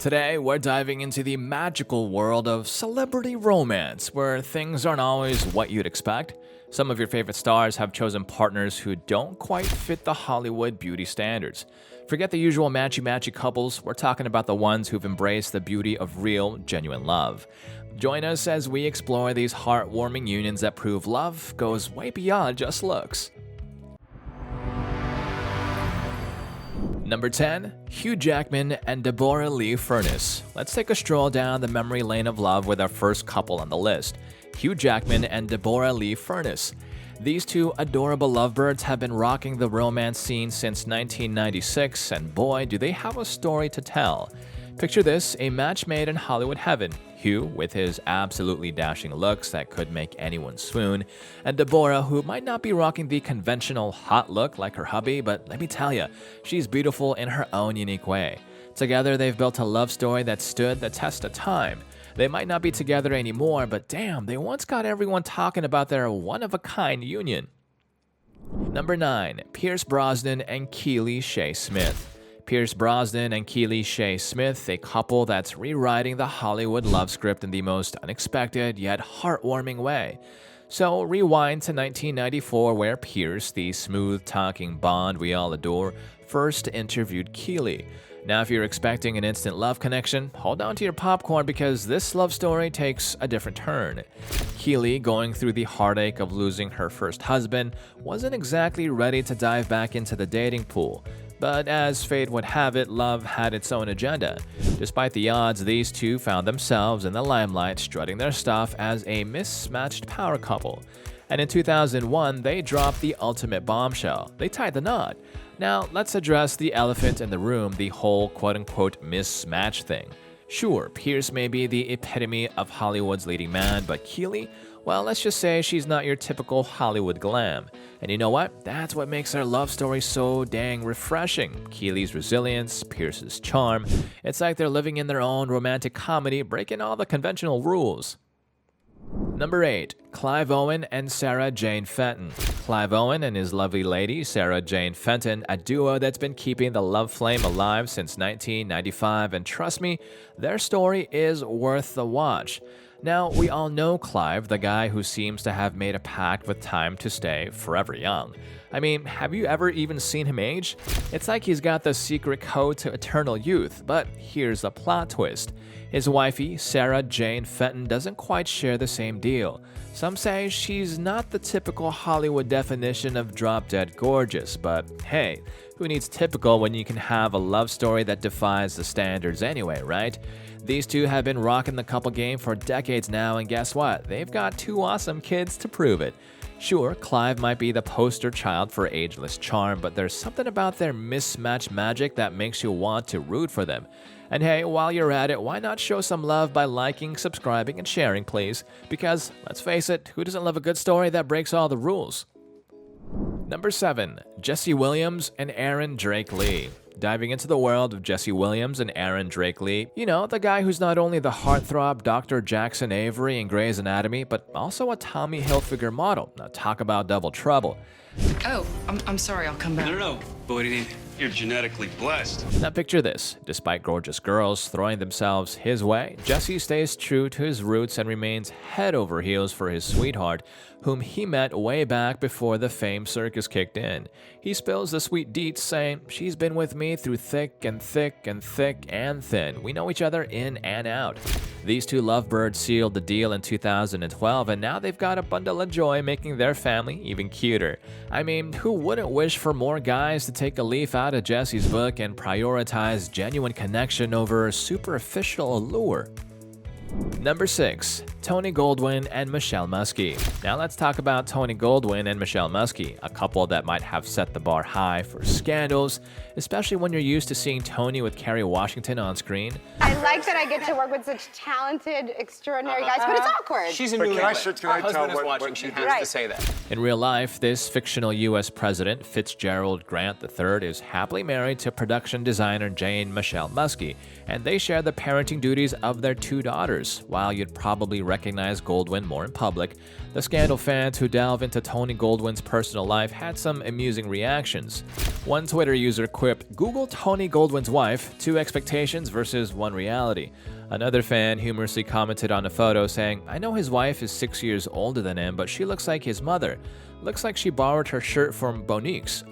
Today, we're diving into the magical world of celebrity romance, where things aren't always what you'd expect. Some of your favorite stars have chosen partners who don't quite fit the Hollywood beauty standards. Forget the usual matchy-matchy couples, we're talking about the ones who've embraced the beauty of real, genuine love. Join us as we explore these heartwarming unions that prove love goes way beyond just looks. Number 10. Hugh Jackman and Deborah Lee Furness. Let's take a stroll down the memory lane of love with our first couple on the list, Hugh Jackman and Deborah Lee Furness. These two adorable lovebirds have been rocking the romance scene since 1996, and boy, do they have a story to tell. Picture this, a match made in Hollywood heaven. Hugh, with his absolutely dashing looks that could make anyone swoon, and Deborah, who might not be rocking the conventional hot look like her hubby, but let me tell ya, she's beautiful in her own unique way. Together, they've built a love story that stood the test of time. They might not be together anymore, but damn, they once got everyone talking about their one-of-a-kind union. Number 9. Pierce Brosnan and Keely Shea Smith. Pierce Brosnan and Keely Shea Smith, a couple that's rewriting the Hollywood love script in the most unexpected yet heartwarming way. So rewind to 1994, where Pierce, the smooth-talking Bond we all adore, first interviewed Keely. Now, if you're expecting an instant love connection, hold on to your popcorn because this love story takes a different turn. Keely, going through the heartache of losing her first husband, wasn't exactly ready to dive back into the dating pool. But as fate would have it, love had its own agenda. Despite the odds, these two found themselves in the limelight, strutting their stuff as a mismatched power couple. And in 2001, they dropped the ultimate bombshell. They tied the knot. Now, let's address the elephant in the room, the whole quote-unquote mismatch thing. Sure, Pierce may be the epitome of Hollywood's leading man, but Keely? Well, let's just say she's not your typical Hollywood glam. And you know what? That's what makes their love story so dang refreshing. Keely's resilience, Pierce's charm. It's like they're living in their own romantic comedy, breaking all the conventional rules. Number 8. Clive Owen and Sarah Jane Fenton. Clive Owen and his lovely lady, Sarah Jane Fenton, a duo that's been keeping the love flame alive since 1995, and trust me, their story is worth the watch. Now, we all know Clive, the guy who seems to have made a pact with time to stay forever young. I mean, have you ever even seen him age? It's like he's got the secret code to eternal youth, but here's the plot twist. His wifey, Sarah Jane Fenton, doesn't quite share the same deal. Some say she's not the typical Hollywood definition of drop-dead gorgeous, but hey, who needs typical when you can have a love story that defies the standards anyway, right? These two have been rocking the couple game for decades now, and guess what? They've got two awesome kids to prove it. Sure, Clive might be the poster child for ageless charm, but there's something about their mismatched magic that makes you want to root for them. And hey, while you're at it, why not show some love by liking, subscribing, and sharing, please? Because, let's face it, who doesn't love a good story that breaks all the rules? Number 7. Jesse Williams and Aaron Drake Lee. Diving into the world of Jesse Williams and Aaron Drake Lee, you know, the guy who's not only the heartthrob Dr. Jackson Avery in Grey's Anatomy, but also a Tommy Hilfiger model. Now talk about double trouble. Oh, I'm sorry, I'll come back. No. But what do you need? You're genetically blessed. Now picture this. Despite gorgeous girls throwing themselves his way, Jesse stays true to his roots and remains head over heels for his sweetheart, whom he met way back before the fame circus kicked in. He spills the sweet deets saying, "She's been with me through thick and thick and thick and thin. We know each other in and out." These two lovebirds sealed the deal in 2012, and now they've got a bundle of joy, making their family even cuter. I mean, who wouldn't wish for more guys to take a leaf out of Jesse's book and prioritize genuine connection over superficial allure? Number 6. Tony Goldwyn and Michelle Muskie. Now let's talk about Tony Goldwyn and Michelle Muskie, a couple that might have set the bar high for scandals, especially when you're used to seeing Tony with Kerry Washington on screen. I like that I get to work with such talented, extraordinary guys, but it's awkward. She's a But newlywed. can I Her tell husband is what watching. you She did? has Right. to say that. In real life, this fictional U.S. president, Fitzgerald Grant III, is happily married to production designer Jane Michelle Muskie, and they share the parenting duties of their two daughters. While you'd probably recognize Goldwyn more in public, the scandal fans who delve into Tony Goldwyn's personal life had some amusing reactions. One Twitter user quipped, "Google Tony Goldwyn's wife, 2 expectations versus 1 reality." Another fan humorously commented on a photo saying, "I know his wife is 6 years older than him, but she looks like his mother. Looks like she borrowed her shirt from Bonique's."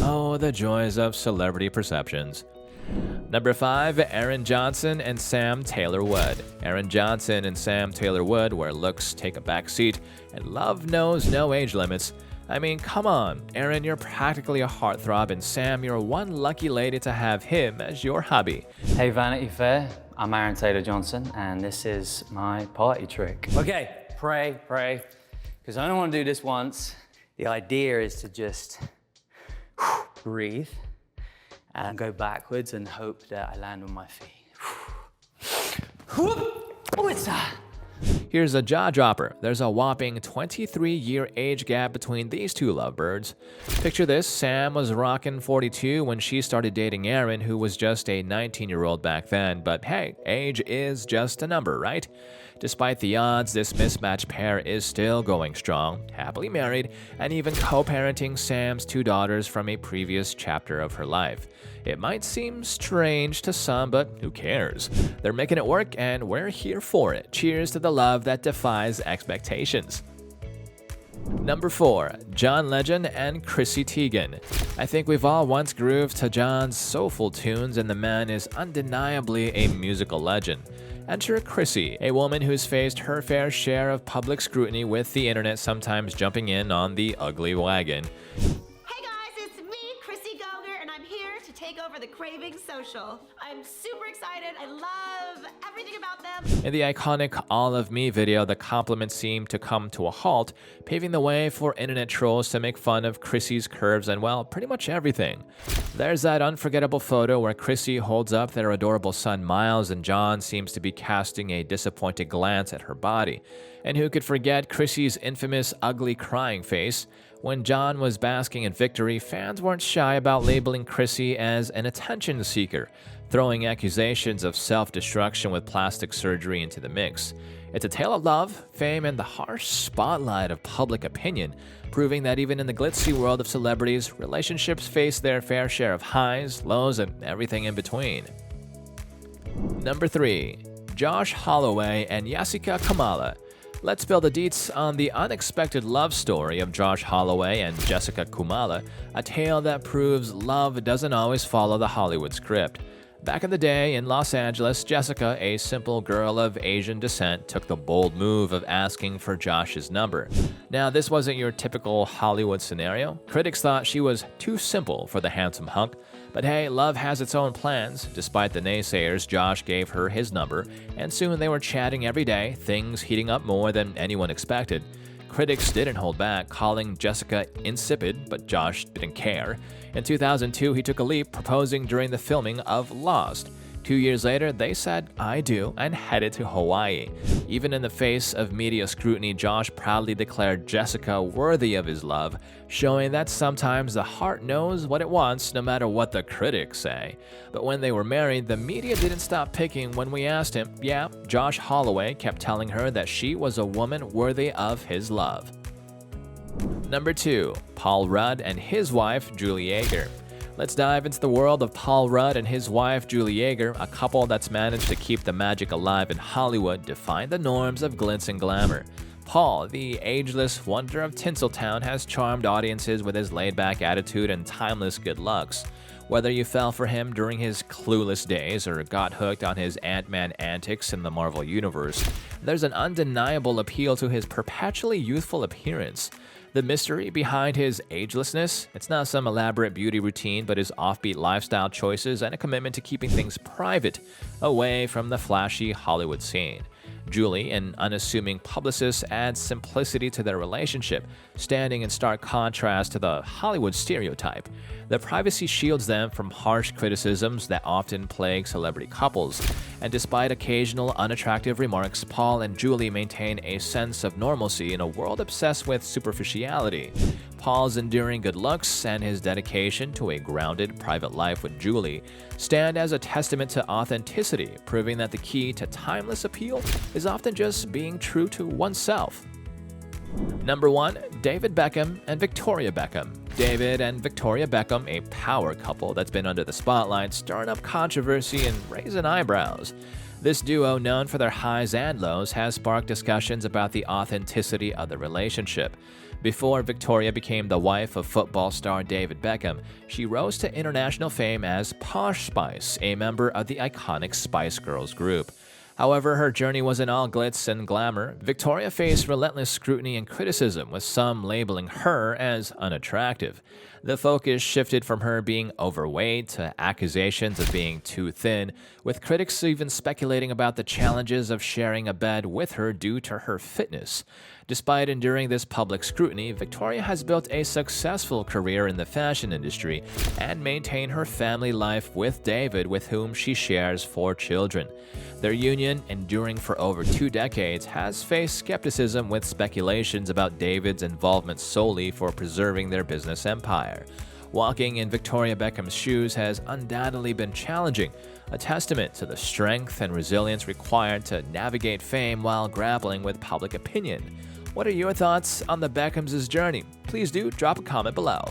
Oh, the joys of celebrity perceptions. Number 5, Aaron Johnson and Sam Taylor Wood. Aaron Johnson and Sam Taylor Wood, where looks take a back seat and love knows no age limits. I mean, come on, Aaron, you're practically a heartthrob, and Sam, you're one lucky lady to have him as your hubby. Hey Vanity Fair, I'm Aaron Taylor Johnson, and this is my party trick. Okay, pray, because I don't want to do this once. The idea is to just breathe and go backwards and hope that I land on my feet. What's that? Here's a jaw dropper. There's a whopping 23-year age gap between these two lovebirds. Picture this, Sam was rocking 42 when she started dating Aaron, who was just a 19-year-old back then, but hey, age is just a number, right? Despite the odds, this mismatched pair is still going strong, happily married, and even co-parenting Sam's 2 daughters from a previous chapter of her life. It might seem strange to some, but who cares? They're making it work, and we're here for it. Cheers to the love that defies expectations. Number 4, John Legend and Chrissy Teigen. I think we've all once grooved to John's soulful tunes, and the man is undeniably a musical legend. Enter Chrissy, a woman who's faced her fair share of public scrutiny, with the internet sometimes jumping in on the ugly wagon. Hey guys, it's me, Chrissy Goger, and I'm here to take over the Craving Social. I'm super excited. I love everything about them. In the iconic All of Me video, the compliments seem to come to a halt, paving the way for internet trolls to make fun of Chrissy's curves and, well, pretty much everything. There's that unforgettable photo where Chrissy holds up their adorable son Miles, and John seems to be casting a disappointed glance at her body. And who could forget Chrissy's infamous ugly crying face? When John was basking in victory, fans weren't shy about labeling Chrissy as an attention seeker, throwing accusations of self-destruction with plastic surgery into the mix. It's a tale of love, fame, and the harsh spotlight of public opinion, proving that even in the glitzy world of celebrities, relationships face their fair share of highs, lows, and everything in between. Number 3, Josh Holloway and Jessica Kamala. Let's spill the deets on the unexpected love story of Josh Holloway and Jessica Kumala, a tale that proves love doesn't always follow the Hollywood script. Back in the day in Los Angeles, Jessica, a simple girl of Asian descent, took the bold move of asking for Josh's number. Now, this wasn't your typical Hollywood scenario. Critics thought she was too simple for the handsome hunk. But hey, love has its own plans. Despite the naysayers, Josh gave her his number, and soon they were chatting every day, things heating up more than anyone expected. Critics didn't hold back, calling Jessica insipid, but Josh didn't care. In 2002, he took a leap, proposing during the filming of Lost. 2 years later, they said, "I do," and headed to Hawaii. Even in the face of media scrutiny, Josh proudly declared Jessica worthy of his love, showing that sometimes the heart knows what it wants, no matter what the critics say. But when they were married, the media didn't stop picking when we asked him. Yeah, Josh Holloway kept telling her that she was a woman worthy of his love. Number 2, Paul Rudd and his wife, Julie Yeager. Let's dive into the world of Paul Rudd and his wife, Julie Yeager, a couple that's managed to keep the magic alive in Hollywood, defying the norms of glitz and glamour. Paul, the ageless wonder of Tinseltown, has charmed audiences with his laid-back attitude and timeless good looks. Whether you fell for him during his clueless days or got hooked on his Ant-Man antics in the Marvel Universe, there's an undeniable appeal to his perpetually youthful appearance. The mystery behind his agelessness, it's not some elaborate beauty routine, but his offbeat lifestyle choices and a commitment to keeping things private, away from the flashy Hollywood scene. Julie, an unassuming publicist, adds simplicity to their relationship, standing in stark contrast to the Hollywood stereotype. The privacy shields them from harsh criticisms that often plague celebrity couples, and despite occasional unattractive remarks, Paul and Julie maintain a sense of normalcy in a world obsessed with superficiality. Paul's enduring good looks and his dedication to a grounded private life with Julie stand as a testament to authenticity, proving that the key to timeless appeal is often just being true to oneself. Number 1. David Beckham and Victoria Beckham. David and Victoria Beckham, a power couple that's been under the spotlight, stirring up controversy and raising eyebrows. This duo, known for their highs and lows, has sparked discussions about the authenticity of the relationship. Before Victoria became the wife of football star David Beckham, she rose to international fame as Posh Spice, a member of the iconic Spice Girls group. However, her journey wasn't all glitz and glamour. Victoria faced relentless scrutiny and criticism, with some labeling her as unattractive. The focus shifted from her being overweight to accusations of being too thin, with critics even speculating about the challenges of sharing a bed with her due to her fitness. Despite enduring this public scrutiny, Victoria has built a successful career in the fashion industry and maintained her family life with David, with whom she shares 4 children. Their union, enduring for over 2 decades, has faced skepticism, with speculations about David's involvement solely for preserving their business empire. Walking in Victoria Beckham's shoes has undoubtedly been challenging, a testament to the strength and resilience required to navigate fame while grappling with public opinion. What are your thoughts on the Beckhams' journey? Please do drop a comment below.